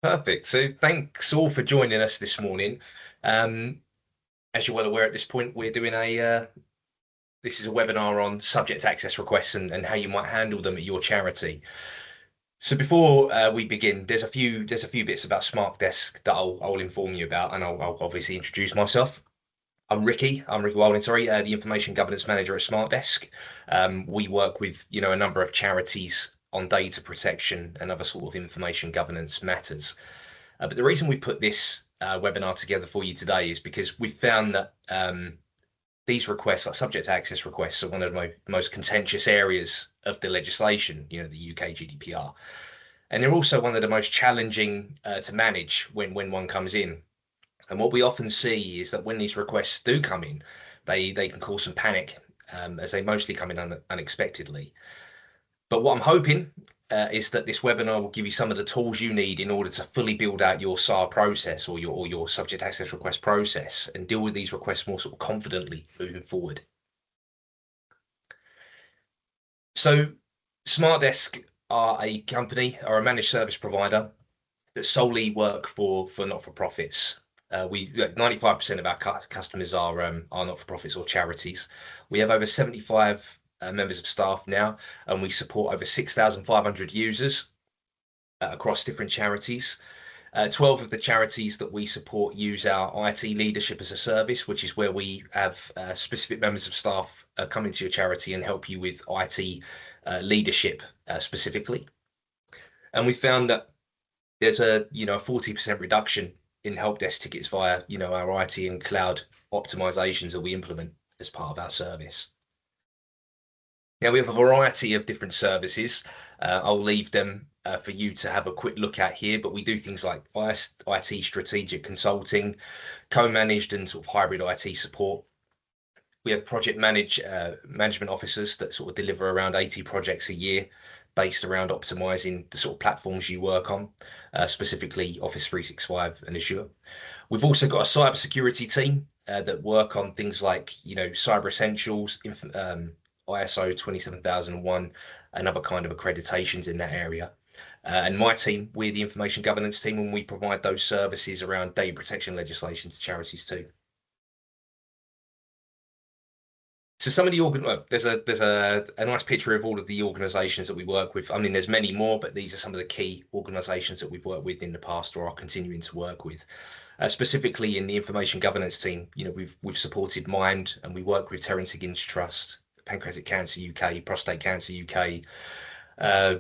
Perfect. So thanks all for joining us this morning. Um, as you're well aware at this point, we're doing this is a webinar on subject access requests and how you might handle them at your charity. So before we begin, there's a few bits about Smart Desk that I'll inform you about, and I'll obviously introduce myself. I'm Ricky Wilding, sorry, the Information Governance Manager at Smart Desk. We work with a number of charities on data protection and other sort of information governance matters. But the reason we've put this webinar together for you today is because we've found that these requests, like subject access requests, are one of the most contentious areas of the legislation, the UK GDPR. And they're also one of the most challenging to manage when one comes in. And what we often see is that when these requests do come in, they can cause some panic, as they mostly come in unexpectedly. But what I'm hoping is that this webinar will give you some of the tools you need in order to fully build out your SAR process or your subject access request process and deal with these requests more sort of confidently moving forward. So SmartDesk are a company or a managed service provider that solely work for not-for-profits. We 95% of our customers are not-for-profits or charities. We have over 75 members of staff now, and we support over 6,500 users across different charities. 12 of the charities that we support use our IT leadership as a service, which is where we have specific members of staff come into your charity and help you with IT leadership specifically. And we found that there's a 40% reduction in help desk tickets via our IT and cloud optimizations that we implement as part of our service. Now we have a variety of different services. I'll leave them for you to have a quick look at here, but we do things like IT strategic consulting, co-managed and sort of hybrid IT support. We have management officers that sort of deliver around 80 projects a year based around optimizing the sort of platforms you work on, specifically Office 365 and Azure. We've also got a cybersecurity team that work on things like, cyber essentials, ISO 27001, and other kind of accreditations in that area. And my team, we're the information governance team, and we provide those services around data protection legislation to charities too. So some of the there's a nice picture of all of the organisations that we work with. I mean, there's many more, but these are some of the key organisations that we've worked with in the past or are continuing to work with. Specifically in the information governance team, we've supported Mind, and we work with Terence Higgins Trust, Pancreatic Cancer UK, Prostate Cancer UK,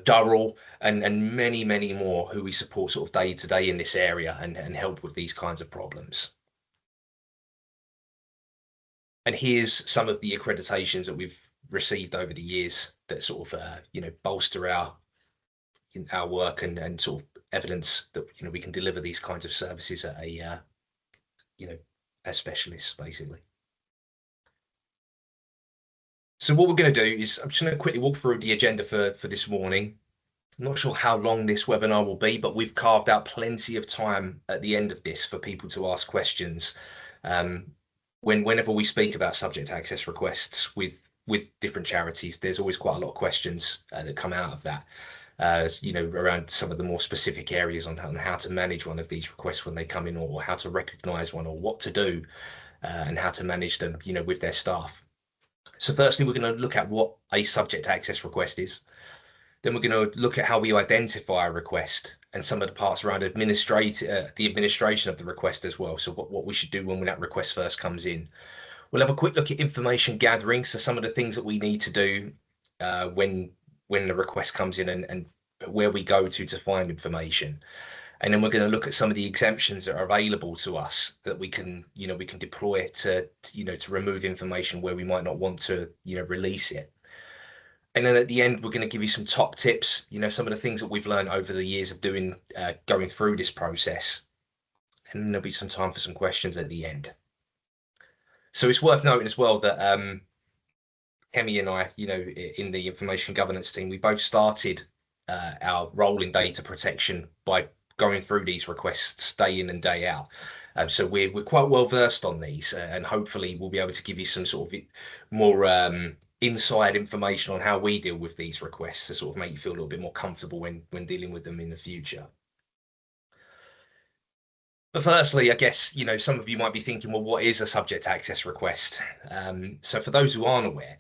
Durrell, and many more who we support sort of day to day in this area and help with these kinds of problems. And here's some of the accreditations that we've received over the years that sort of bolster our work and sort of evidence that we can deliver these kinds of services at a as specialists basically. So what we're going to do is I'm just going to quickly walk through the agenda for this morning. I'm not sure how long this webinar will be, but we've carved out plenty of time at the end of this for people to ask questions. Whenever we speak about subject access requests with different charities, there's always quite a lot of questions that come out of that, around some of the more specific areas on how to manage one of these requests when they come in, or how to recognize one, or what to do, and how to manage them, with their staff. So firstly, we're going to look at what a subject access request is. Then we're going to look at how we identify a request and some of the parts around the administration of the request as well. So what we should do when that request first comes in. We'll have a quick look at information gathering. So some of the things that we need to do when the request comes in and where we go to find information. And then we're going to look at some of the exemptions that are available to us that we can deploy to remove information where we might not want to release it. And then at the end, we're going to give you some top tips, some of the things that we've learned over the years of going through this process. And then there'll be some time for some questions at the end. So it's worth noting as well that Kemi and I, in the information governance team, we both started our role in data protection by going through these requests day in and day out. So we're quite well versed on these, and hopefully we'll be able to give you some sort of more inside information on how we deal with these requests to sort of make you feel a little bit more comfortable when dealing with them in the future. But firstly, I guess, some of you might be thinking, well, what is a subject access request? So for those who aren't aware,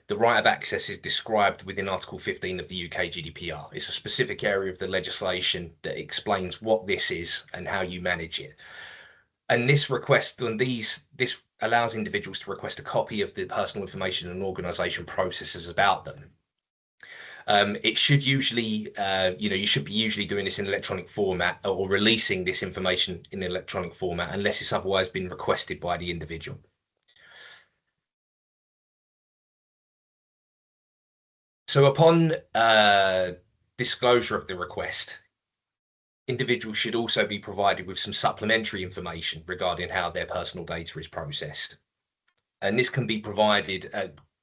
the right of access is described within Article 15 of the UK GDPR. It's a specific area of the legislation that explains what this is and how you manage it. And this allows individuals to request a copy of the personal information and organisation processes about them. It should usually, you should be usually doing this in electronic format or releasing this information in electronic format unless it's otherwise been requested by the individual. So upon disclosure of the request, individuals should also be provided with some supplementary information regarding how their personal data is processed. And this can be provided,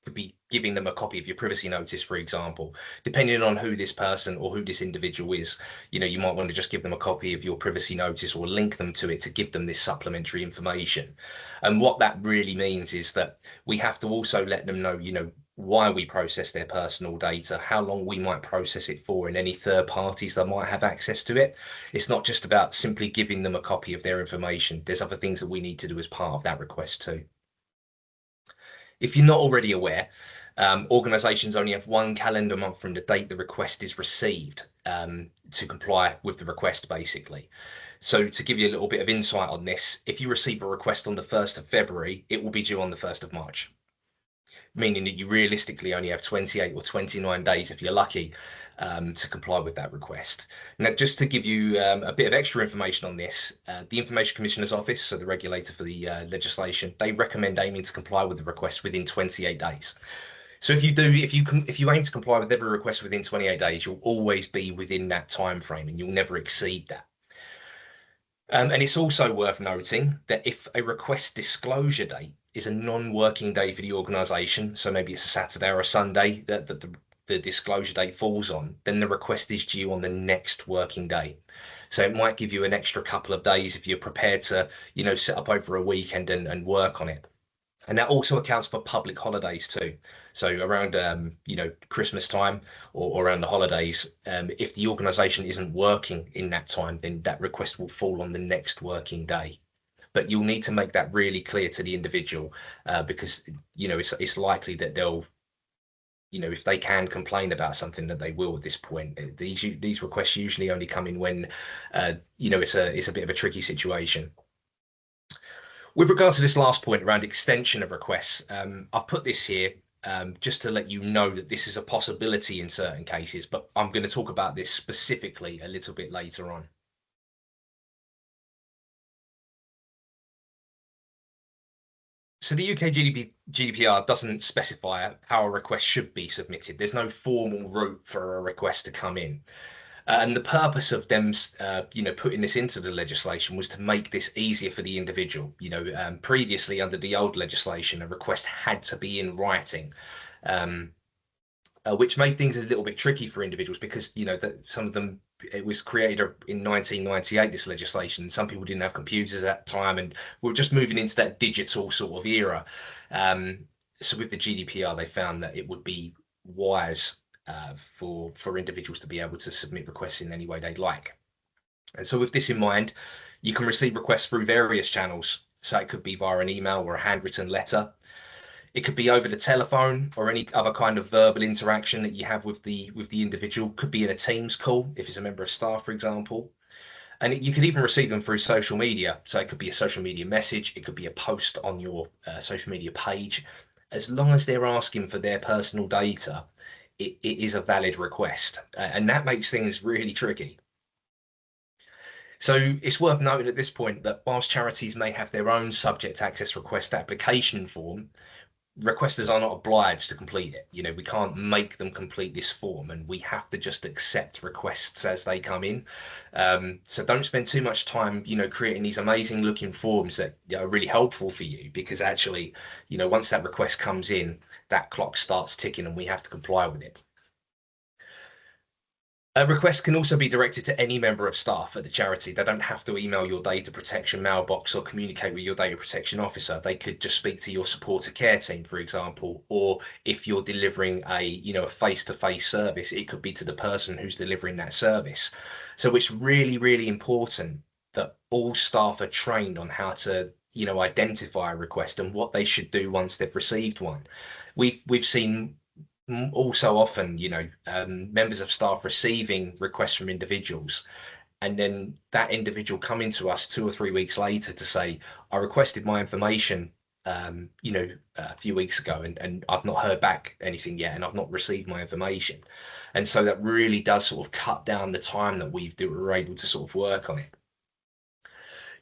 could be giving them a copy of your privacy notice, for example. Depending on who this person or who this individual is, you might want to just give them a copy of your privacy notice or link them to it to give them this supplementary information. And what that really means is that we have to also let them know, why we process their personal data, how long we might process it for, and any third parties that might have access to it. It's not just about simply giving them a copy of their information. There's other things that we need to do as part of that request too. If you're not already aware, organizations only have one calendar month from the date the request is received to comply with the request, basically. So to give you a little bit of insight on this, if you receive a request on the 1st of February, it will be due on the 1st of March, meaning that you realistically only have 28 or 29 days, if you're lucky, to comply with that request. Now, just to give you a bit of extra information on this, the Information Commissioner's Office, so the regulator for the legislation, they recommend aiming to comply with the request within 28 days. So if you aim to comply with every request within 28 days, you'll always be within that time frame and you'll never exceed that. And it's also worth noting that if a request disclosure date is a non-working day for the organisation, so maybe it's a Saturday or a Sunday that the disclosure date falls on, then the request is due on the next working day. So it might give you an extra couple of days if you're prepared to, set up over a weekend and work on it. And that also accounts for public holidays too. So around Christmas time or around the holidays, if the organisation isn't working in that time, then that request will fall on the next working day. But you'll need to make that really clear to the individual because it's likely that they'll, if they can complain about something, that they will at this point. These requests usually only come in when it's a bit of a tricky situation. With regard to this last point around extension of requests, I've put this here just to let you know that this is a possibility in certain cases, but I'm going to talk about this specifically a little bit later on. So the UK GDPR doesn't specify how a request should be submitted. There's no formal route for a request to come in. And the purpose of them, putting this into the legislation was to make this easier for the individual. Previously under the old legislation, a request had to be in writing, which made things a little bit tricky for individuals because, that some of them, it was created in 1998, this legislation. Some people didn't have computers at the time and we were just moving into that digital sort of era. So with the GDPR, they found that it would be wise for individuals to be able to submit requests in any way they'd like. And so with this in mind, you can receive requests through various channels. So it could be via an email or a handwritten letter. It could be over the telephone or any other kind of verbal interaction that you have with the individual. Could be in a Teams call if it's a member of staff, for example. And you could even receive them through social media. So it could be a social media message. It could be a post on your social media page. As long as they're asking for their personal data, it is a valid request. And that makes things really tricky. So it's worth noting at this point that whilst charities may have their own subject access request application form, requesters are not obliged to complete it. We can't make them complete this form and we have to just accept requests as they come in. So don't spend too much time, creating these amazing looking forms that are really helpful for you because actually, once that request comes in, that clock starts ticking and we have to comply with it. A request can also be directed to any member of staff at the charity. They don't have to email your data protection mailbox or communicate with your data protection officer. They could just speak to your supporter care team, for example, or if you're delivering a face-to-face service, it could be to the person who's delivering that service. So it's really, really important that all staff are trained on how to, identify a request and what they should do once they've received one. We've seen also often, members of staff receiving requests from individuals, and then that individual coming to us 2 or 3 weeks later to say, I requested my information, a few weeks ago, and I've not heard back anything yet, and I've not received my information. And so that really does sort of cut down the time that we're able to sort of work on it.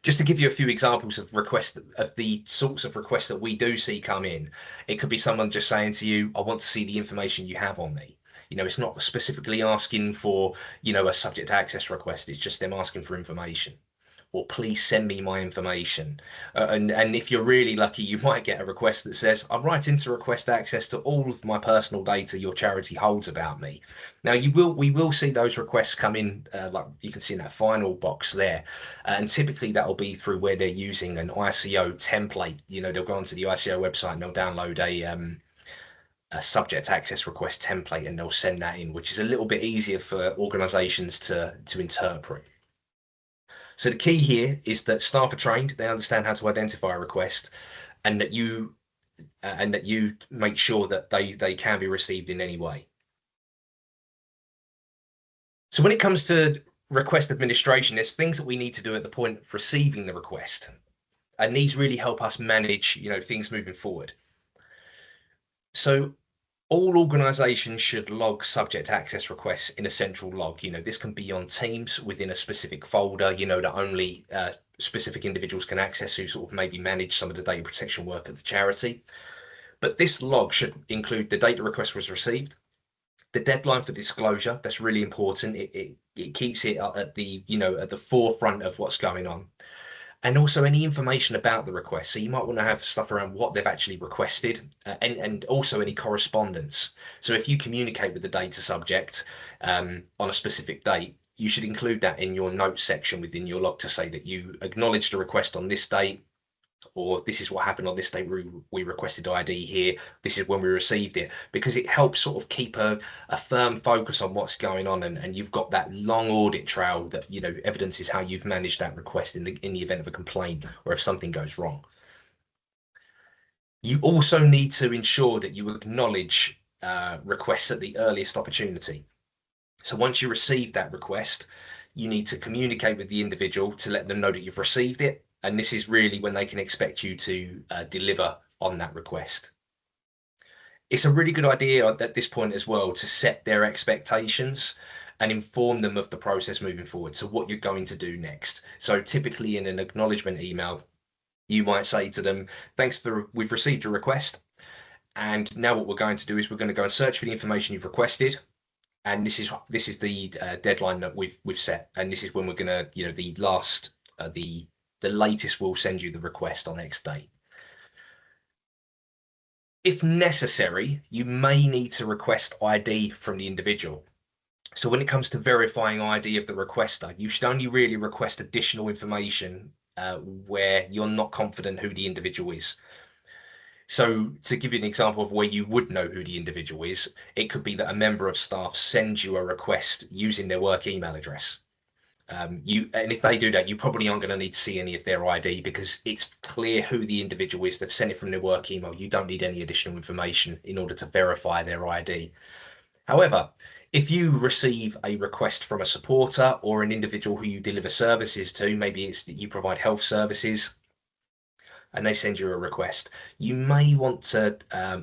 Just to give you a few examples of requests, of the sorts of requests that we do see come in, it could be someone just saying to you, I want to see the information you have on me. It's not specifically asking for, a subject access request. It's just them asking for information. Or please send me my information. And if you're really lucky, you might get a request that says, I'm writing to request access to all of my personal data your charity holds about me. Now, we will see those requests come in, like you can see in that final box there. And typically that'll be through where they're using an ICO template. They'll go onto the ICO website and they'll download a subject access request template, and they'll send that in, which is a little bit easier for organizations to interpret. So the key here is that staff are trained, they understand how to identify a request, and that you make sure that they can be received in any way. So when it comes to request administration, there's things that we need to do at the point of receiving the request, and these really help us manage, things moving forward. So all organizations should log subject access requests in a central log. This can be on Teams within a specific folder, that only specific individuals can access, who sort of maybe manage some of the data protection work at the charity. But this log should include the date the request was received, the deadline for disclosure. That's really important. It keeps it at the, at the forefront of what's going on. And also any information about the request. So you might want to have stuff around what they've actually requested, and also any correspondence. So if you communicate with the data subject on a specific date, you should include that in your notes section within your log to say that you acknowledged a request on this date, or this is what happened on this day. We requested ID here. This is when we received it, because it helps sort of keep a firm focus on what's going on, and you've got that long audit trail that evidences how you've managed that request in the event of a complaint or if something goes wrong. You also need to ensure that you acknowledge requests at the earliest opportunity. So once you receive that request, you need to communicate with the individual to let them know that you've received it. And this is really when they can expect you to deliver on that request. It's a really good idea at this point as well to set their expectations and inform them of the process moving forward. So what you're going to do next. So typically in an acknowledgement email, you might say to them, we've received your request. And now what we're going to do is we're going to go and search for the information you've requested. And this is the deadline that we've set. And this is when we're going to, the latest we'll send you the request on X date. If necessary, you may need to request ID from the individual. So when it comes to verifying ID of the requester, you should only really request additional information where you're not confident who the individual is. So to give you an example of where you would know who the individual is, it could be that a member of staff sends you a request using their work email address. And if they do that, you probably aren't going to need to see any of their ID, because it's clear who the individual is. They've sent it from their work email. You don't need any additional information in order to verify their ID. However, if you receive a request from a supporter or an individual who you deliver services to, maybe it's that you provide health services, and they send you a request, you may want to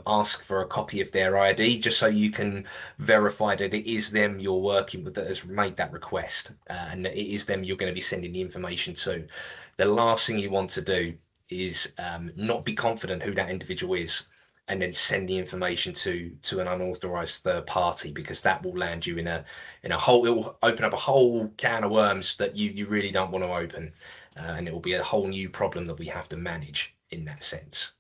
ask for a copy of their ID, just so you can verify that it is them you're working with that has made that request, and that it is them you're going to be sending the information to. The last thing you want to do is not be confident who that individual is and then send the information to an unauthorized third party, because that will land you in a whole, it will open up a whole can of worms that you really don't want to open. And it will be a whole new problem that we have to manage in that sense.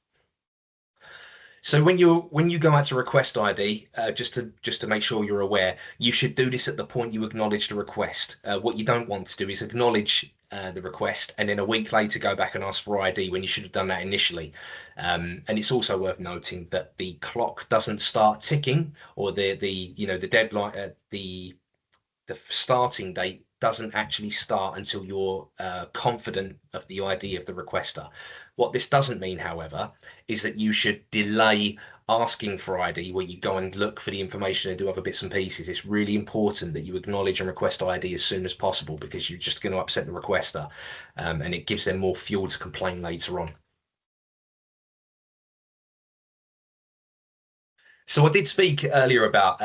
So when you go out to request ID, just to make sure you're aware, you should do this at the point you acknowledge the request. What you don't want to do is acknowledge the request and then a week later go back and ask for ID when you should have done that initially. And it's also worth noting that the clock doesn't start ticking, or the deadline, the starting date doesn't actually start until you're confident of the ID of the requester. What this doesn't mean, however, is that you should delay asking for ID where you go and look for the information and do other bits and pieces. It's really important that you acknowledge and request ID as soon as possible, because you're just going to upset the requester, and it gives them more fuel to complain later on. So I did speak earlier about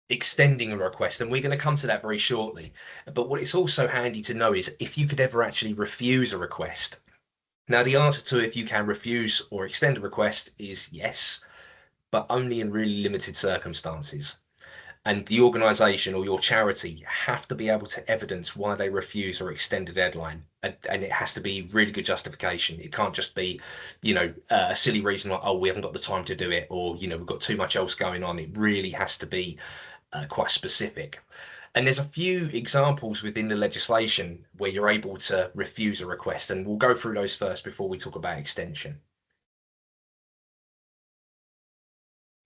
extending a request, and we're going to come to that very shortly. But what it's also handy to know is if you could ever actually refuse a request. Now, the answer to if you can refuse or extend a request is yes, but only in really limited circumstances. And the organization or your charity have to be able to evidence why they refuse or extend a deadline. And it has to be really good justification. It can't just be, a silly reason like, oh, we haven't got the time to do it, or, we've got too much else going on. It really has to be quite specific. And there's a few examples within the legislation where you're able to refuse a request, and we'll go through those first before we talk about extension.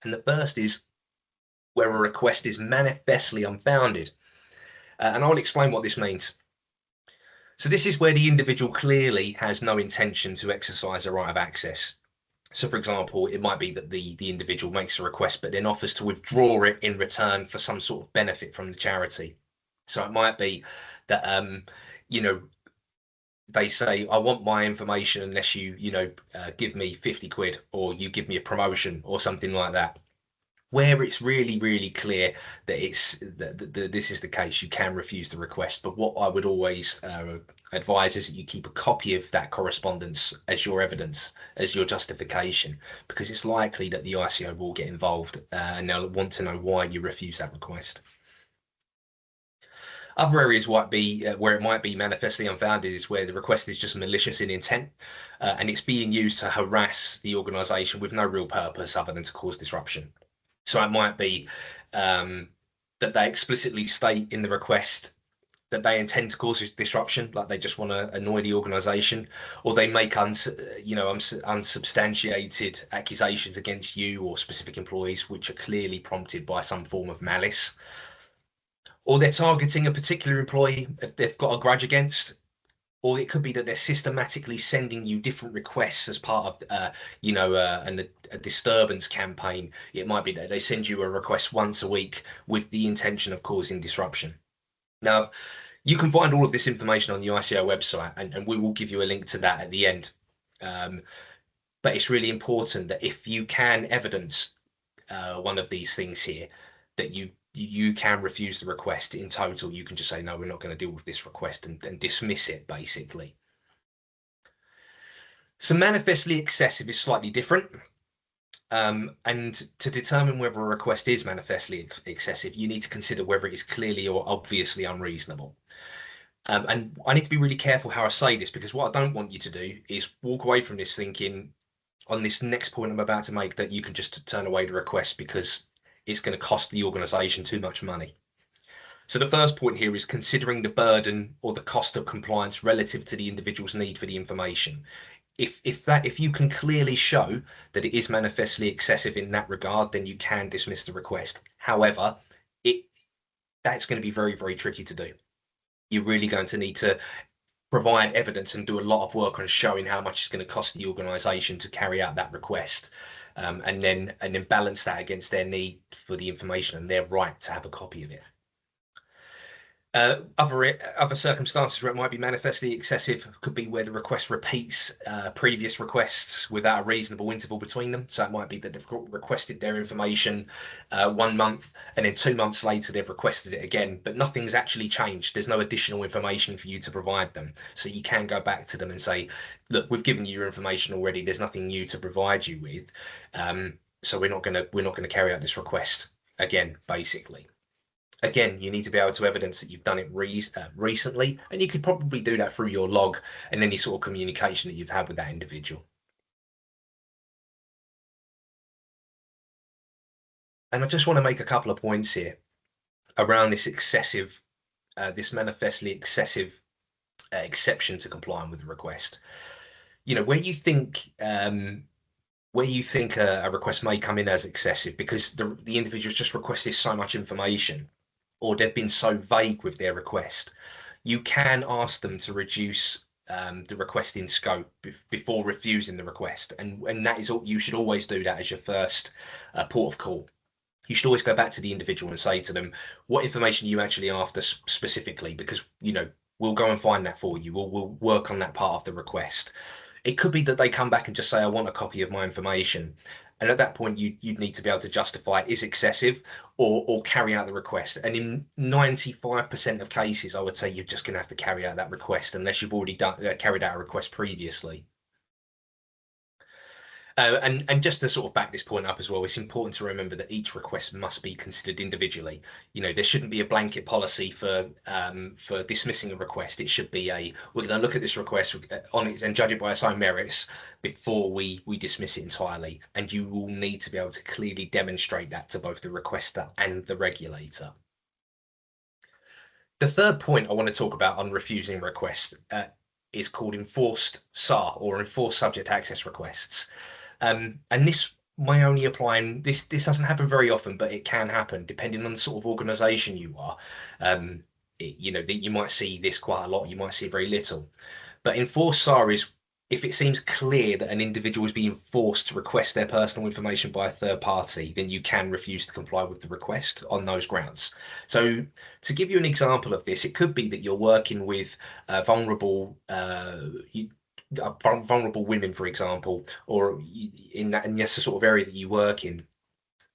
And the first is where a request is manifestly unfounded. And I'll explain what this means. So this is where the individual clearly has no intention to exercise a right of access. So for example, it might be that the individual makes a request but then offers to withdraw it in return for some sort of benefit from the charity. So it might be that they say, I want my information unless you give me 50 quid, or you give me a promotion or something like that. Where it's really, really clear that this is the case, you can refuse the request. But what I would always advise is that you keep a copy of that correspondence as your evidence, as your justification, because it's likely that the ICO will get involved and they'll want to know why you refuse that request. Other areas might be where it might be manifestly unfounded is where the request is just malicious in intent, and it's being used to harass the organisation with no real purpose other than to cause disruption. So it might be that they explicitly state in the request that they intend to cause disruption, like they just want to annoy the organisation, or they make unsubstantiated accusations against you or specific employees, which are clearly prompted by some form of malice, or they're targeting a particular employee if they've got a grudge against. Or it could be that they're systematically sending you different requests as part of, a disturbance campaign. It might be that they send you a request once a week with the intention of causing disruption. Now, you can find all of this information on the ICO website, and we will give you a link to that at the end. But it's really important that if you can evidence one of these things here, that you can refuse the request in total. You can just say, no, we're not going to deal with this request, and dismiss it, basically. So manifestly excessive is slightly different. And to determine whether a request is manifestly excessive, you need to consider whether it is clearly or obviously unreasonable. And I need to be really careful how I say this, because what I don't want you to do is walk away from this thinking, on this next point I'm about to make, that you can just turn away the request because it's going to cost the organisation too much money. So the first point here is considering the burden or the cost of compliance relative to the individual's need for the information. If you can clearly show that it is manifestly excessive in that regard, then you can dismiss the request. However, that's going to be very, very tricky to do. You're really going to need to provide evidence and do a lot of work on showing how much it's going to cost the organisation to carry out that request, and then balance that against their need for the information and their right to have a copy of it. Other circumstances where it might be manifestly excessive could be where the request repeats previous requests without a reasonable interval between them. So it might be that they've requested their information 1 month, and then 2 months later they've requested it again, but nothing's actually changed. There's no additional information for you to provide them. So you can go back to them and say, look, we've given you your information already. There's nothing new to provide you with. So we're not going to carry out this request again, basically. Again, you need to be able to evidence that you've done it recently, and you could probably do that through your log and any sort of communication that you've had with that individual. And I just want to make a couple of points here around this this manifestly excessive exception to complying with the request. Where you think a request may come in as excessive because the individual's just requested so much information, or they've been so vague with their request, you can ask them to reduce the request in scope before refusing the request. And that is all, you should always do that as your first port of call. You should always go back to the individual and say to them, what information are you actually after specifically? Because, we'll go and find that for you. We'll work on that part of the request. It could be that they come back and just say, I want a copy of my information. And at that point, you'd need to be able to justify it is excessive, or carry out the request. And in 95% of cases, I would say you're just going to have to carry out that request unless you've already carried out a request previously. And just to sort of back this point up as well, it's important to remember that each request must be considered individually. There shouldn't be a blanket policy for dismissing a request. It should be we're going to look at this request on it and judge it by its own merits before we dismiss it entirely. And you will need to be able to clearly demonstrate that to both the requester and the regulator. The third point I want to talk about on refusing requests is called enforced SAR, or enforced subject access requests. And this may only apply in this doesn't happen very often, but it can happen depending on the sort of organization you are. You might see this quite a lot, you might see very little. But enforced SAR is if it seems clear that an individual is being forced to request their personal information by a third party, then you can refuse to comply with the request on those grounds. So, to give you an example of this, it could be that you're working with vulnerable women, for example, or and yes, the sort of area that you work in,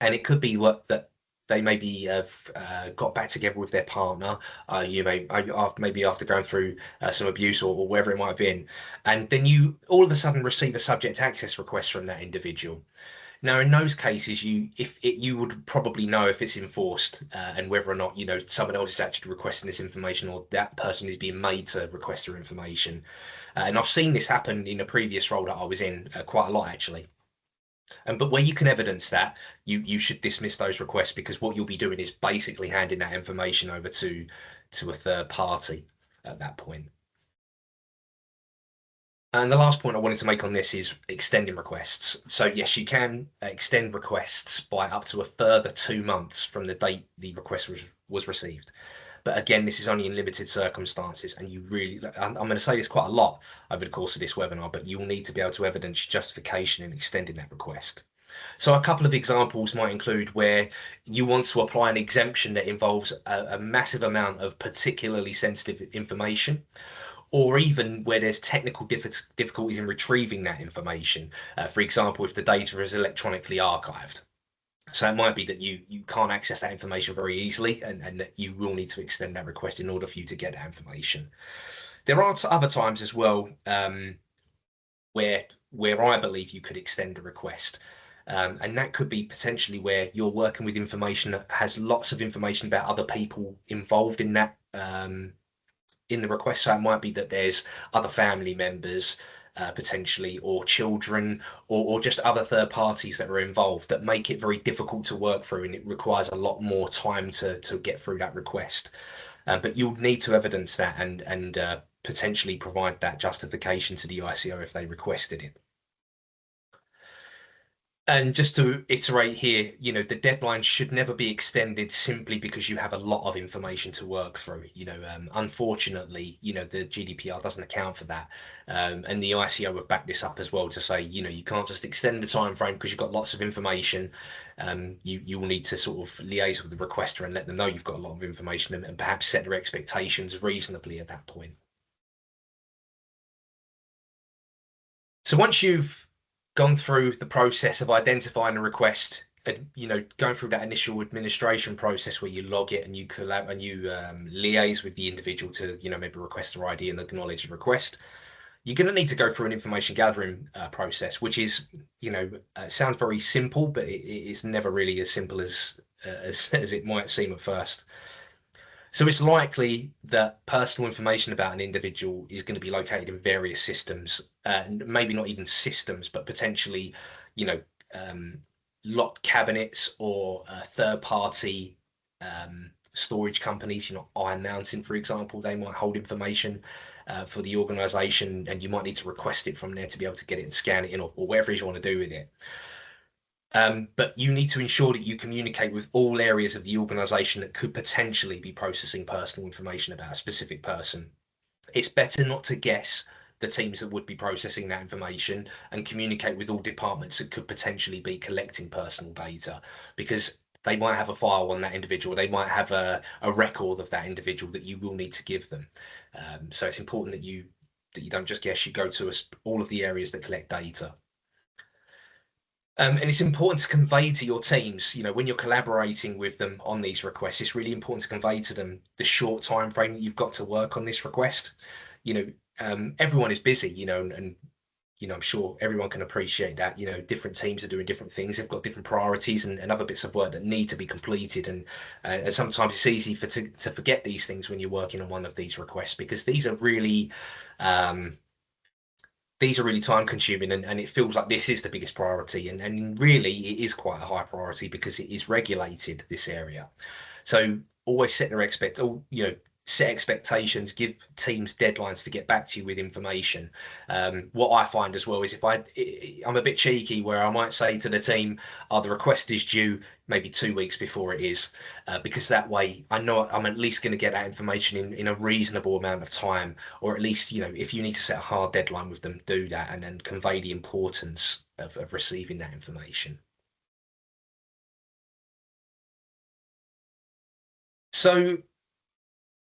and it could be that they maybe have got back together with their partner. Maybe after going through some abuse, or whatever it might have been, and then you all of a sudden receive a subject access request from that individual. Now, in those cases, you would probably know if it's enforced, and whether or not someone else is actually requesting this information, or that person is being made to request their information. And I've seen this happen in a previous role that I was in quite a lot, actually. But where you can evidence that, you should dismiss those requests, because what you'll be doing is basically handing that information over to a third party at that point. And the last point I wanted to make on this is extending requests. So yes, you can extend requests by up to a further 2 months from the date the request was received. But again, this is only in limited circumstances, and I'm going to say this quite a lot over the course of this webinar, but you'll need to be able to evidence justification in extending that request. So a couple of examples might include where you want to apply an exemption that involves a massive amount of particularly sensitive information, or even where there's technical difficulties in retrieving that information. For example, if the data is electronically archived. So it might be that you can't access that information very easily, and that you will need to extend that request in order for you to get that information. There are other times as well where I believe you could extend a request. And that could be potentially where you're working with information that has lots of information about other people involved in that in the request. So it might be that there's other family members, potentially, or children, or just other third parties that are involved, that make it very difficult to work through, and it requires a lot more time to get through that request. But you'll need to evidence that, and potentially provide that justification to the ICO if they requested it. And just to iterate here, the deadline should never be extended simply because you have a lot of information to work through. Unfortunately, the GDPR doesn't account for that. And the ICO have backed this up as well to say, you can't just extend the time frame because you've got lots of information. You will need to sort of liaise with the requester and let them know you've got a lot of information, and perhaps set their expectations reasonably at that point. So once you've gone through the process of identifying a request, going through that initial administration process where you log it and you liaise with the individual to, maybe request their ID and acknowledge the request, you're going to need to go through an information gathering process, which is, sounds very simple, but it's never really as simple as it might seem at first. So it's likely that personal information about an individual is going to be located in various systems, maybe not even systems, but potentially, you know, locked cabinets, or third-party storage companies. Iron Mountain, for example, they might hold information for the organization, and you might need to request it from there to be able to get it and scan it in, or whatever it is you want to do with it. But you need to ensure that you communicate with all areas of the organization that could potentially be processing personal information about a specific person. It's better not to guess the teams that would be processing that information and communicate with all departments that could potentially be collecting personal data, because they might have a file on that individual, they might have a record of that individual that you will need to give them. So it's important that you don't just guess, you go to all of the areas that collect data. And it's important to convey to your teams, when you're collaborating with them on these requests, it's really important to convey to them the short time frame that you've got to work on this request. Everyone is busy, and I'm sure everyone can appreciate that. Different teams are doing different things. They've got different priorities and other bits of work that need to be completed. And sometimes it's easy to forget these things when you're working on one of these requests, because um, these are really time consuming, and it feels like this is the biggest priority, and really it is quite a high priority because it is regulated, this area. So always set expectations, give teams deadlines to get back to you with information. What I find as well is I'm a bit cheeky, where I might say to the team, the request is due maybe 2 weeks before it is, because that way I know I'm at least going to get that information in a reasonable amount of time, or at least, if you need to set a hard deadline with them, do that, and then convey the importance of receiving that information. So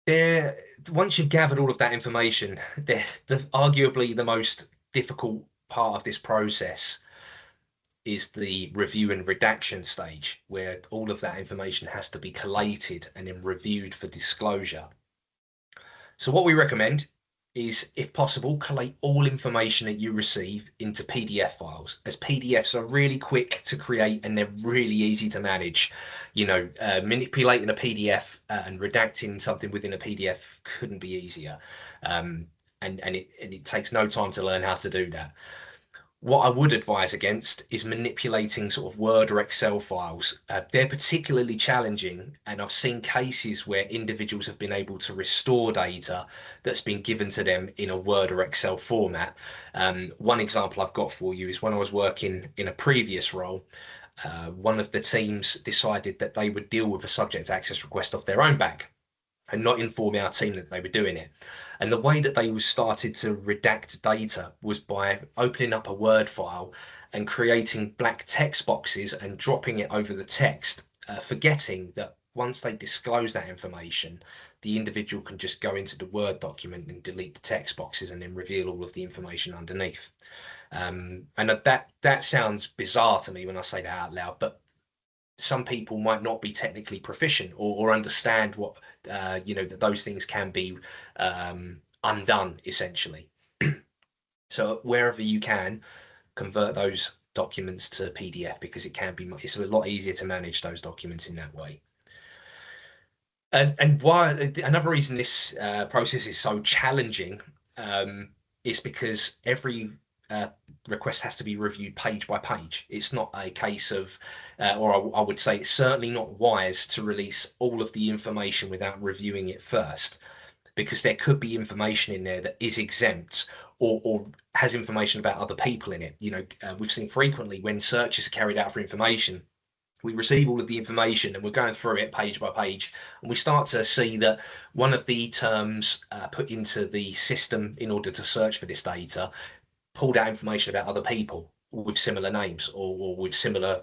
there, once you've gathered all of that information, arguably the most difficult part of this process is the review and redaction stage, where all of that information has to be collated and then reviewed for disclosure. So what we recommend is, if possible, collate all information that you receive into PDF files, as PDFs are really quick to create and they're really easy to manage. Manipulating a PDF and redacting something within a PDF couldn't be easier. And it takes no time to learn how to do that. What I would advise against is manipulating sort of Word or Excel files. They're particularly challenging, and I've seen cases where individuals have been able to restore data that's been given to them in a Word or Excel format. One example I've got for you is when I was working in a previous role. One of the teams decided that they would deal with a subject access request off their own back and not informing our team that they were doing it. And the way that they started to redact data was by opening up a Word file and creating black text boxes and dropping it over the text, forgetting that once they disclose that information, the individual can just go into the Word document and delete the text boxes and then reveal all of the information underneath. And that sounds bizarre to me when I say that out loud, but some people might not be technically proficient, or understand that those things can be undone, essentially. So wherever you can, convert those documents to PDF, because it's a lot easier to manage those documents in that way. And why another reason this process is so challenging is because every request has to be reviewed page by page. It's not a case of, or I would say it's certainly not wise to release all of the information without reviewing it first, because there could be information in there that is exempt, or has information about other people in it. We've seen frequently when searches are carried out for information, we receive all of the information and we're going through it page by page, and we start to see that one of the terms put into the system in order to search for this data pulled out information about other people with similar names, or with similar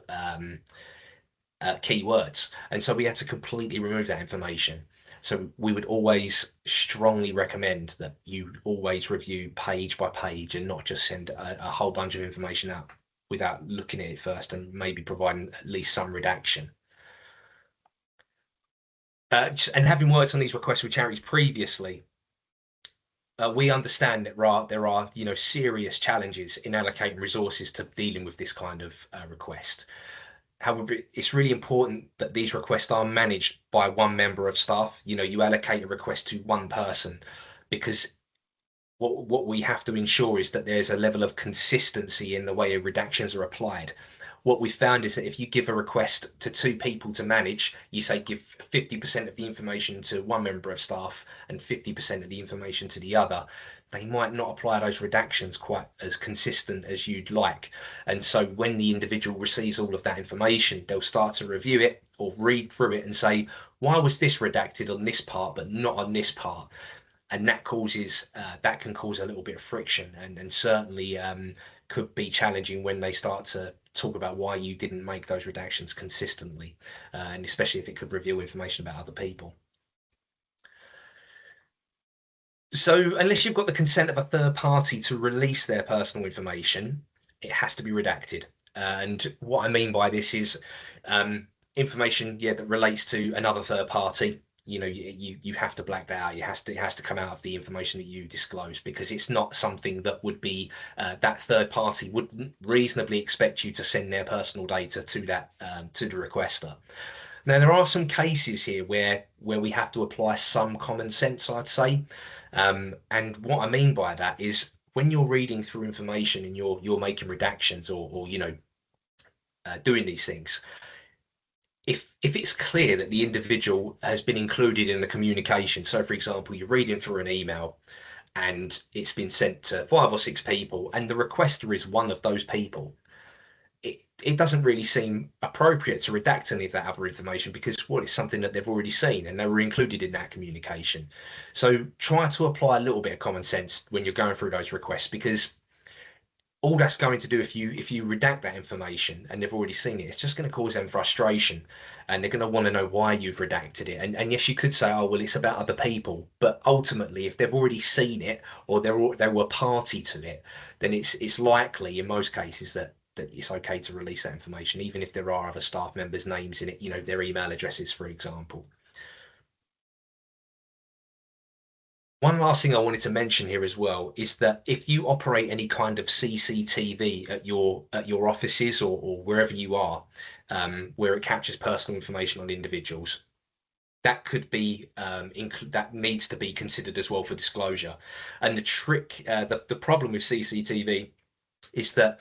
keywords. And so we had to completely remove that information. So we would always strongly recommend that you always review page by page, and not just send a whole bunch of information out without looking at it first and maybe providing at least some redaction. And having worked on these requests with charities previously, we understand that there are serious challenges in allocating resources to dealing with this kind of request. However, it's really important that these requests are managed by one member of staff. You allocate a request to one person, because what we have to ensure is that there's a level of consistency in the way redactions are applied. What we found is that if you give a request to two people to manage, you say give 50% of the information to one member of staff and 50% of the information to the other, they might not apply those redactions quite as consistent as you'd like. And so when the individual receives all of that information, they'll start to review it or read through it and say, why was this redacted on this part but not on this part? And that can cause a little bit of friction, and certainly could be challenging when they start to talk about why you didn't make those redactions consistently, and especially if it could reveal information about other people. So unless you've got the consent of a third party to release their personal information, it has to be redacted. And what I mean by this is information, yeah, that relates to another third party. You have to black that out. It has to come out of the information that you disclose, because it's not something that would be that third party wouldn't reasonably expect you to send their personal data to that to the requester. Now, there are some cases here where we have to apply some common sense, I'd say. And what I mean by that is when you're reading through information and you're making redactions or doing these things, if it's clear that the individual has been included in the communication, so for example, you're reading through an email and it's been sent to 5 or 6 people, and the requester is one of those people, it doesn't really seem appropriate to redact any of that other information, because, well, it's something that they've already seen and they were included in that communication. So try to apply a little bit of common sense when you're going through those requests, because all that's going to do, if you redact that information and they've already seen it, it's just going to cause them frustration, and they're going to want to know why you've redacted it. And yes, you could say, oh well, it's about other people, but ultimately, if they've already seen it or they were party to it, then it's likely in most cases that it's okay to release that information, even if there are other staff members' names in it, their email addresses, for example. One last thing I wanted to mention here as well is that if you operate any kind of CCTV at your offices or wherever you are, where it captures personal information on individuals, that could be that needs to be considered as well for disclosure. And the problem with CCTV is that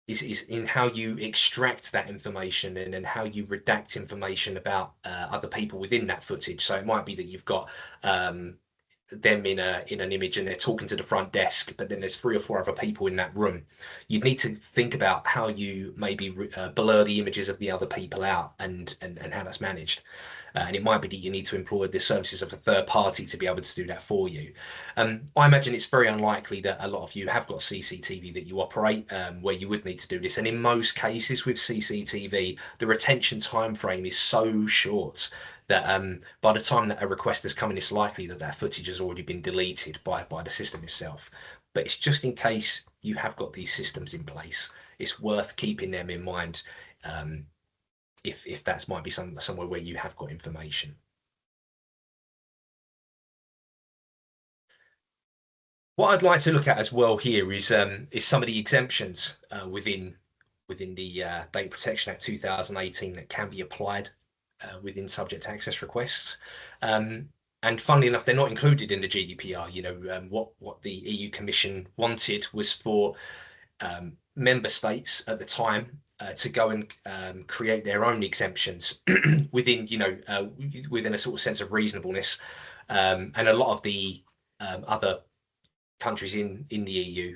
is in how you extract that information and then how you redact information about other people within that footage. So it might be that you've got them in an image and they're talking to the front desk, but then there's 3 or 4 other people in that room. You'd need to think about how you maybe blur the images of the other people out, and how that's managed. And it might be that you need to employ the services of a third party to be able to do that for you. I imagine it's very unlikely that a lot of you have got CCTV that you operate where you would need to do this. And in most cases with CCTV, the retention time frame is so short that by the time that a request has come in, it's likely that that footage has already been deleted by the system itself. But it's just in case you have got these systems in place, it's worth keeping them in mind if that might be somewhere where you have got information. What I'd like to look at as well here is some of the exemptions within the Data Protection Act 2018 that can be applied within subject access requests. And funnily enough, they're not included in the GDPR. What the EU Commission wanted was for member states at the time to go and create their own exemptions within, within a sort of sense of reasonableness. And a lot of the other countries in the EU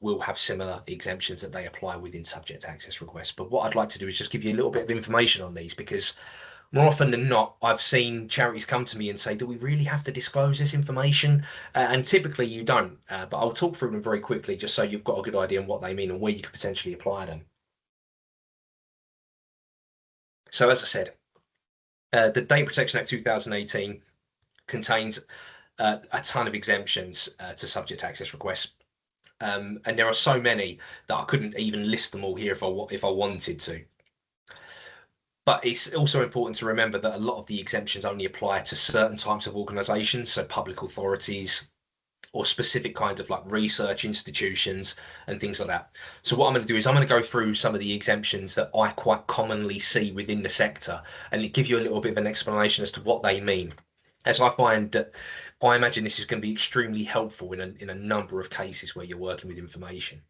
will have similar exemptions that they apply within subject access requests. But what I'd like to do is just give you a little bit of information on these, because more often than not, I've seen charities come to me and say, do we really have to disclose this information? And typically you don't, but I'll talk through them very quickly just so you've got a good idea on what they mean and where you could potentially apply them. So as I said, the Data Protection Act 2018 contains a ton of exemptions to subject access requests. And there are so many that I couldn't even list them all here if I wanted to. But it's also important to remember that a lot of the exemptions only apply to certain types of organisations, so public authorities or specific kinds of like research institutions and things like that. So what I'm going to do is I'm going to go through some of the exemptions that I quite commonly see within the sector and give you a little bit of an explanation as to what they mean. As I find that I imagine this is going to be extremely helpful in a number of cases where you're working with information.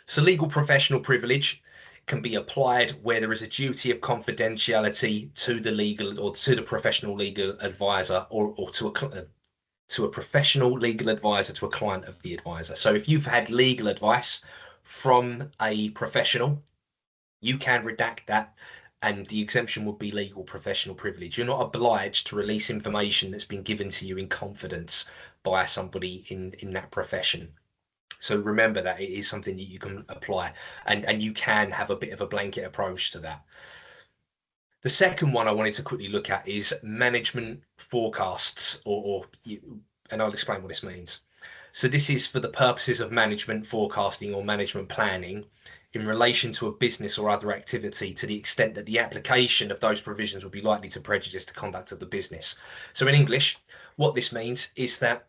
So legal professional privilege can be applied where there is a duty of confidentiality to the legal or to the professional legal advisor or to a professional legal advisor to a client of the advisor. So if you've had legal advice from a professional, you can redact that and the exemption would be legal professional privilege. You're not obliged to release information that's been given to you in confidence by somebody in that profession. So remember that it is something that you can apply and you can have a bit of a blanket approach to that. The second one I wanted to quickly look at is management forecasts and I'll explain what this means. So this is for the purposes of management forecasting or management planning in relation to a business or other activity to the extent that the application of those provisions would be likely to prejudice the conduct of the business. So in English, what this means is that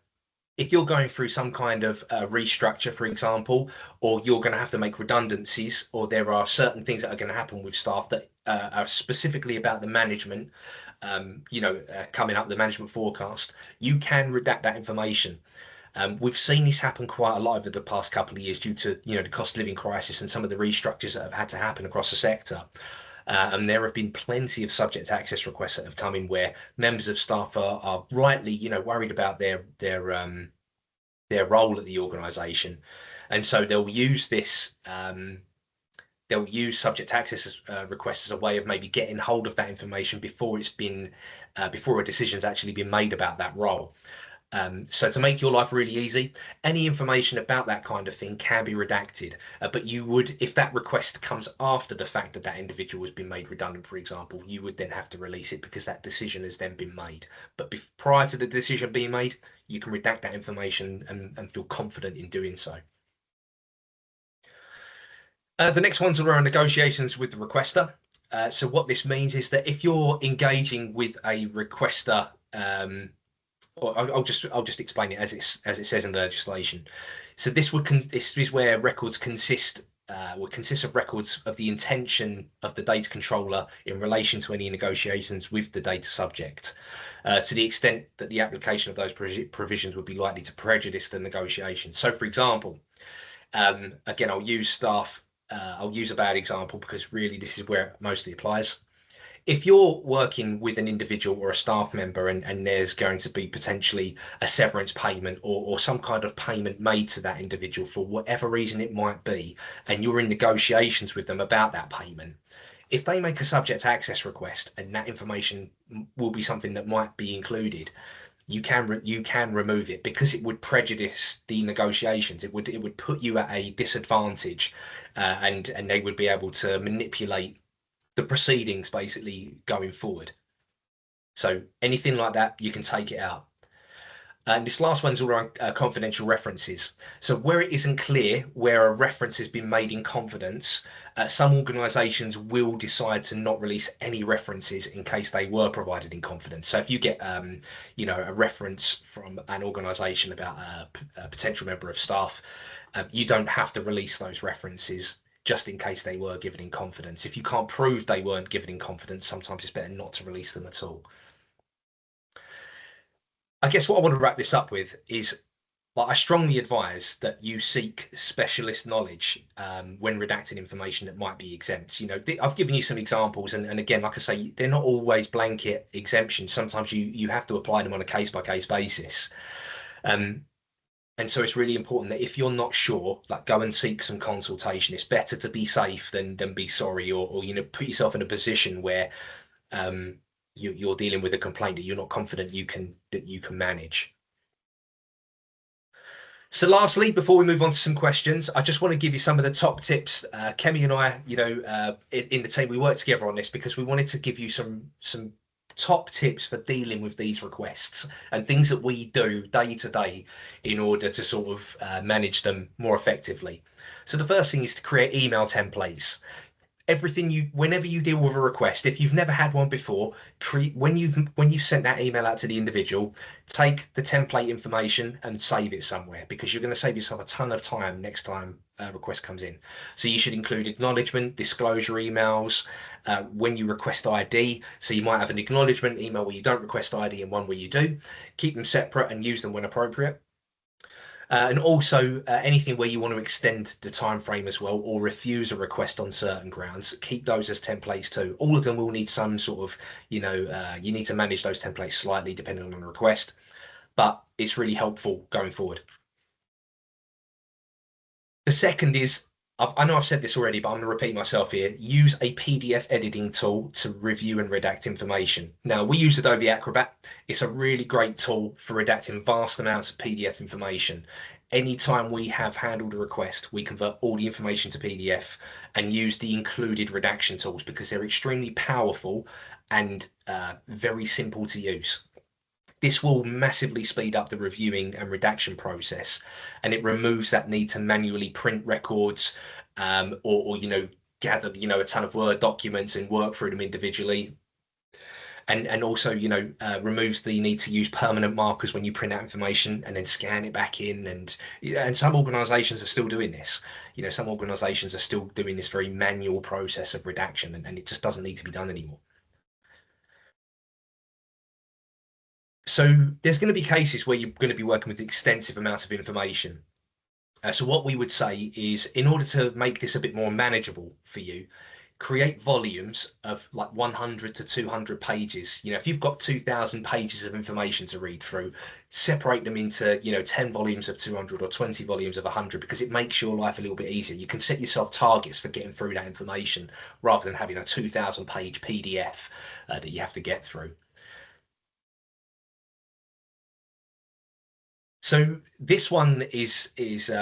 if you're going through some kind of restructure, for example, or you're going to have to make redundancies, or there are certain things that are going to happen with staff that are specifically about the management, coming up the management forecast, you can redact that information. We've seen this happen quite a lot over the past couple of years due to the cost of living crisis and some of the restructures that have had to happen across the sector. And there have been plenty of subject access requests that have come in where members of staff are rightly, worried about their role at the organisation, and so they'll use this. They'll use subject access requests as a way of maybe getting hold of that information before before a decision's actually been made about that role. So to make your life really easy, any information about that kind of thing can be redacted. But you would, if that request comes after the fact that that individual has been made redundant, for example, you would then have to release it because that decision has then been made. But prior to the decision being made, you can redact that information and feel confident in doing so. The next one's around negotiations with the requester. So what this means is that if you're engaging with a requester, I'll just explain it as it says in the legislation. So this is where records consist of records of the intention of the data controller in relation to any negotiations with the data subject, to the extent that the application of those provisions would be likely to prejudice the negotiation. So, for example, again, I'll use staff. I'll use a bad example because really this is where it mostly applies. If you're working with an individual or a staff member and there's going to be potentially a severance payment or some kind of payment made to that individual for whatever reason it might be, and you're in negotiations with them about that payment, if they make a subject access request and that information will be something that might be included, you can remove it because it would prejudice the negotiations. It would put you at a disadvantage, and they would be able to manipulate the proceedings basically going forward. So anything like that, you can take it out. And this last one's all around confidential references. So where it isn't clear where a reference has been made in confidence, some organisations will decide to not release any references in case they were provided in confidence. So if you get, a reference from an organisation about a potential member of staff, you don't have to release those references just in case they were given in confidence. If you can't prove they weren't given in confidence, sometimes it's better not to release them at all. I guess what I want to wrap this up with is, I strongly advise that you seek specialist knowledge when redacting information that might be exempt. I've given you some examples, and again, like I say, they're not always blanket exemptions. Sometimes you have to apply them on a case-by-case basis. And so it's really important that if you're not sure, go and seek some consultation. It's better to be safe than be sorry, or put yourself in a position where you're dealing with a complaint that you're not confident that you can manage. So lastly, before we move on to some questions, I just want to give you some of the top tips. Kemi and I, in the team, we worked together on this because we wanted to give you some top tips for dealing with these requests and things that we do day to day in order to sort of manage them more effectively. So the first thing is to create email templates. whenever you deal with a request, if you've never had one before, when you've sent that email out to the individual, take the template information and save it somewhere, because you're going to save yourself a ton of time next time a request comes in. So you should include acknowledgement, disclosure emails when you request ID. So you might have an acknowledgement email where you don't request ID and one where you do. Keep them separate and use them when appropriate. And also anything where you want to extend the time frame as well, or refuse a request on certain grounds, keep those as templates too. All of them will need some sort of, you need to manage those templates slightly depending on the request, but it's really helpful going forward. The second is, I know I've said this already, but I'm going to repeat myself here. Use a PDF editing tool to review and redact information. Now, we use Adobe Acrobat. It's a really great tool for redacting vast amounts of PDF information. Anytime we have handled a request, we convert all the information to PDF and use the included redaction tools because they're extremely powerful and very simple to use. This will massively speed up the reviewing and redaction process, and it removes that need to manually print records or gather a ton of Word documents and work through them individually. And also, removes the need to use permanent markers when you print out information and then scan it back in. And some organisations are still doing this. Some organisations are still doing this very manual process of redaction, and it just doesn't need to be done anymore. So there's going to be cases where you're going to be working with extensive amounts of information. So what we would say is, in order to make this a bit more manageable for you, create volumes of like 100 to 200 pages. If you've got 2,000 pages of information to read through, separate them into 10 volumes of 200 or 20 volumes of 100, because it makes your life a little bit easier. You can set yourself targets for getting through that information rather than having a 2,000 page PDF that you have to get through. So this one is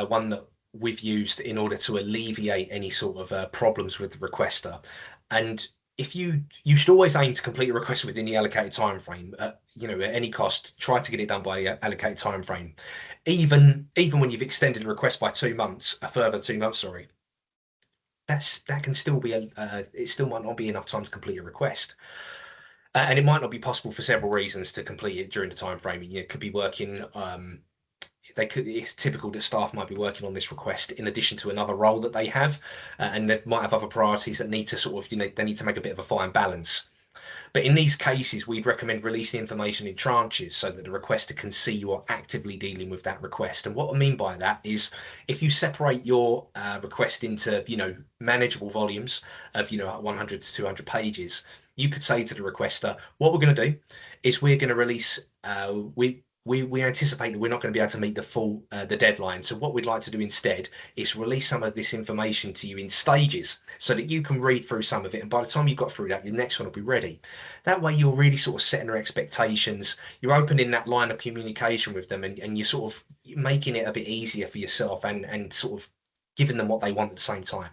one that we've used in order to alleviate any sort of problems with the requester. And if you should always aim to complete a request within the allocated time frame. At any cost, try to get it done by the allocated time frame. Even when you've extended a request by 2 months, a further 2 months, sorry, that can still be it still might not be enough time to complete a request. And it might not be possible for several reasons to complete it during the time frame. It could be working. It's typical that staff might be working on this request in addition to another role that they have, and they might have other priorities that need to sort of, they need to make a bit of a fine balance. But in these cases, we'd recommend releasing information in tranches so that the requester can see you are actively dealing with that request. And what I mean by that is, if you separate your request into, manageable volumes of, 100 to 200 pages, you could say to the requester, what we're going to do is we're going to release, we anticipate that we're not going to be able to meet the deadline. So what we'd like to do instead is release some of this information to you in stages so that you can read through some of it. And by the time you've got through that, your next one will be ready. That way you're really sort of setting their expectations. You're opening that line of communication with them, and you're sort of making it a bit easier for yourself and sort of giving them what they want at the same time.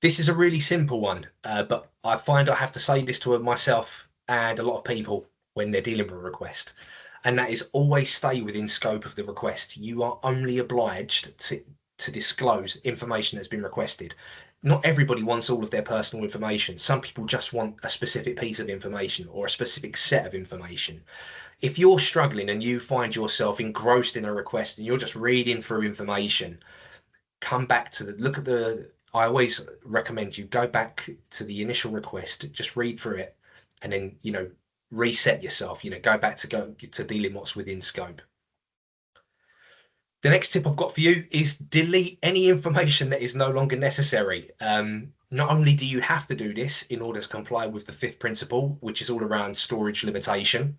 This is a really simple one, but I find I have to say this to myself and a lot of people when they're dealing with a request, and that is always stay within scope of the request. You are only obliged to disclose information that's been requested. Not everybody wants all of their personal information. Some people just want a specific piece of information or a specific set of information. If you're struggling and you find yourself engrossed in a request and you're just reading through information, come back to I always recommend you go back to the initial request, just read through it, and then, reset yourself, go back to dealing what's within scope. The next tip I've got for you is delete any information that is no longer necessary. Not only do you have to do this in order to comply with the fifth principle, which is all around storage limitation,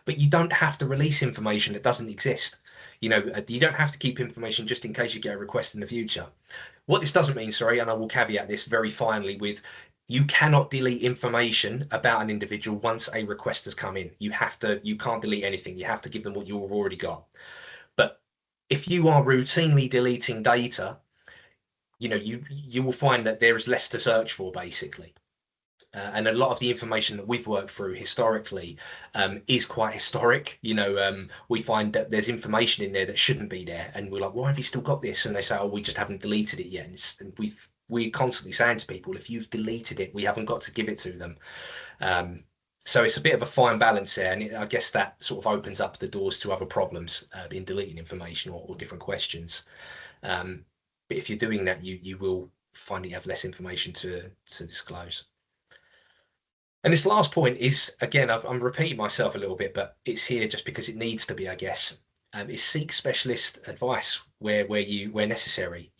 but you don't have to release information that doesn't exist. You don't have to keep information just in case you get a request in the future. What this doesn't mean, sorry, and I will caveat this very finely with, you cannot delete information about an individual once a request has come in. You can't delete anything. You have to give them what you've already got. But if you are routinely deleting data, you will find that there is less to search for, basically. And a lot of the information that we've worked through historically is quite historic. We find that there's information in there that shouldn't be there, and we're like, "Why have you still got this?" And they say, "Oh, we just haven't deleted it yet." And we're constantly saying to people, "If you've deleted it, we haven't got to give it to them." So it's a bit of a fine balance there, and I guess that sort of opens up the doors to other problems in deleting information or different questions. But if you're doing that, you will find that you have less information to disclose. And this last point is, again, I'm repeating myself a little bit, but it's here just because it needs to be, I guess. Is seek specialist advice where necessary.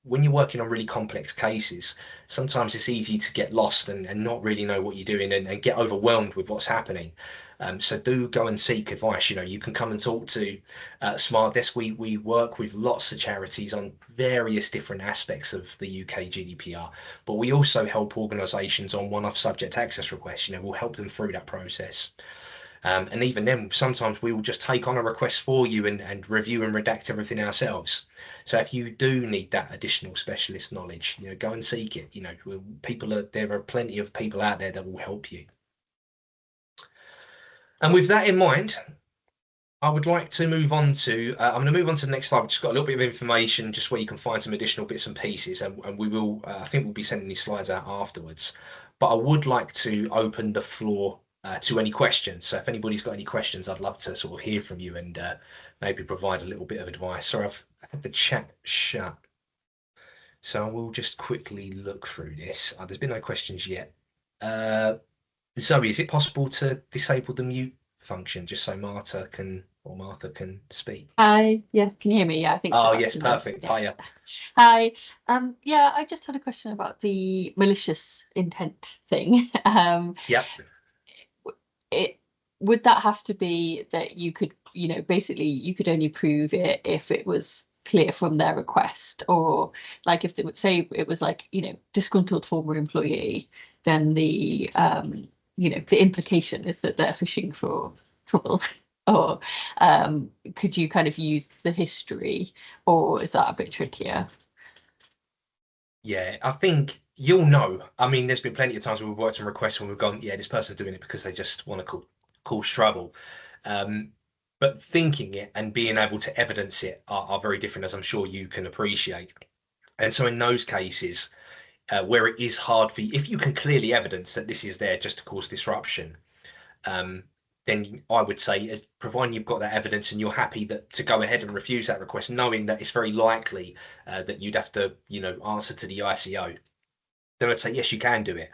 When you're working on really complex cases, sometimes it's easy to get lost and not really know what you're doing and get overwhelmed with what's happening. So do go and seek advice. You can come and talk to Smart Desk. We work with lots of charities on various different aspects of the UK GDPR, but we also help organisations on one-off subject access requests. We'll help them through that process. And even then, sometimes we will just take on a request for you and review and redact everything ourselves. So if you do need that additional specialist knowledge, go and seek it. There are plenty of people out there that will help you. And with that in mind, I would like to move on to, I'm going to move on to the next slide. We've just got a little bit of information just where you can find some additional bits and pieces. And we will, I think we'll be sending these slides out afterwards. But I would like to open the floor to any questions. So if anybody's got any questions, I'd love to sort of hear from you and maybe provide a little bit of advice. Sorry, I've had the chat shut. So I will just quickly look through this. There's been no questions yet. Zoe, is it possible to disable the mute function just so Martha can speak? Hi, yes, can you hear me? Yeah, I think so. Oh, yes, perfect. Yeah. Hiya. Hi. Yeah, I just had a question about the malicious intent thing. Yep. Would that have to be that you could, basically you could only prove it if it was clear from their request, or like if they would say it was like, disgruntled former employee, then the the implication is that they're fishing for trouble. Or could you kind of use the history, or is that a bit trickier? Yeah, I think you'll know. I mean, there's been plenty of times where we've worked on requests when we've gone, yeah, this person's doing it because they just want to cause trouble. But thinking it and being able to evidence it are very different, as I'm sure you can appreciate. And so in those cases, where it is hard for you, if you can clearly evidence that this is there just to cause disruption, then I would say, providing you've got that evidence and you're happy to go ahead and refuse that request, knowing that it's very likely that you'd have to, answer to the ICO, then I'd say yes, you can do it.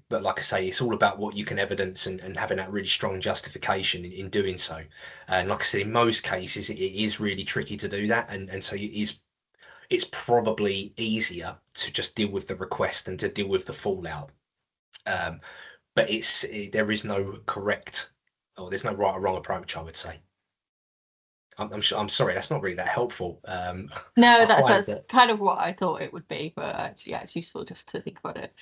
But like I say, it's all about what you can evidence and having that really strong justification in doing so. And like I said, in most cases, it is really tricky to do that, and so it's probably easier to just deal with the request than to deal with the fallout. But there is no correct, or there's no right or wrong approach, I would say. I'm sorry, that's not really that helpful. No, that's kind of what I thought it would be, but actually, yeah, it's useful just to think about it.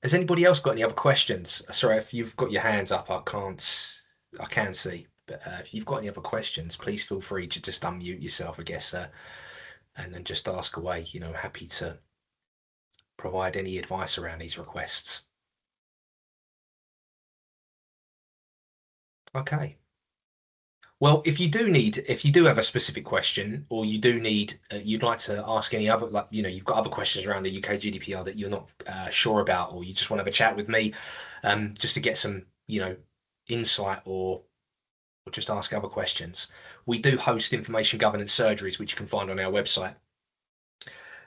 Has anybody else got any other questions? Sorry, if you've got your hands up, I can see. But if you've got any other questions, please feel free to just unmute yourself, I guess, and then just ask away. Happy to provide any advice around these requests. Okay. Well, if you do have a specific question, or you do need, you'd like to ask any other, like, you've got other questions around the UK GDPR that you're not sure about, or you just want to have a chat with me, just to get some, insight or just ask other questions. We do host information governance surgeries, which you can find on our website.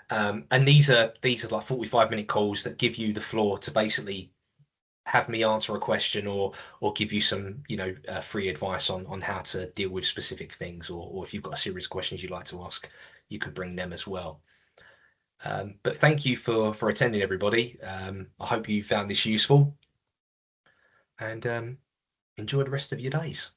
And these are like 45-minute calls that give you the floor to basically have me answer a question or give you some free advice on how to deal with specific things, or if you've got serious questions you'd like to ask, you can bring them as well. But thank you for attending, everybody. I hope you found this useful, and enjoy the rest of your days.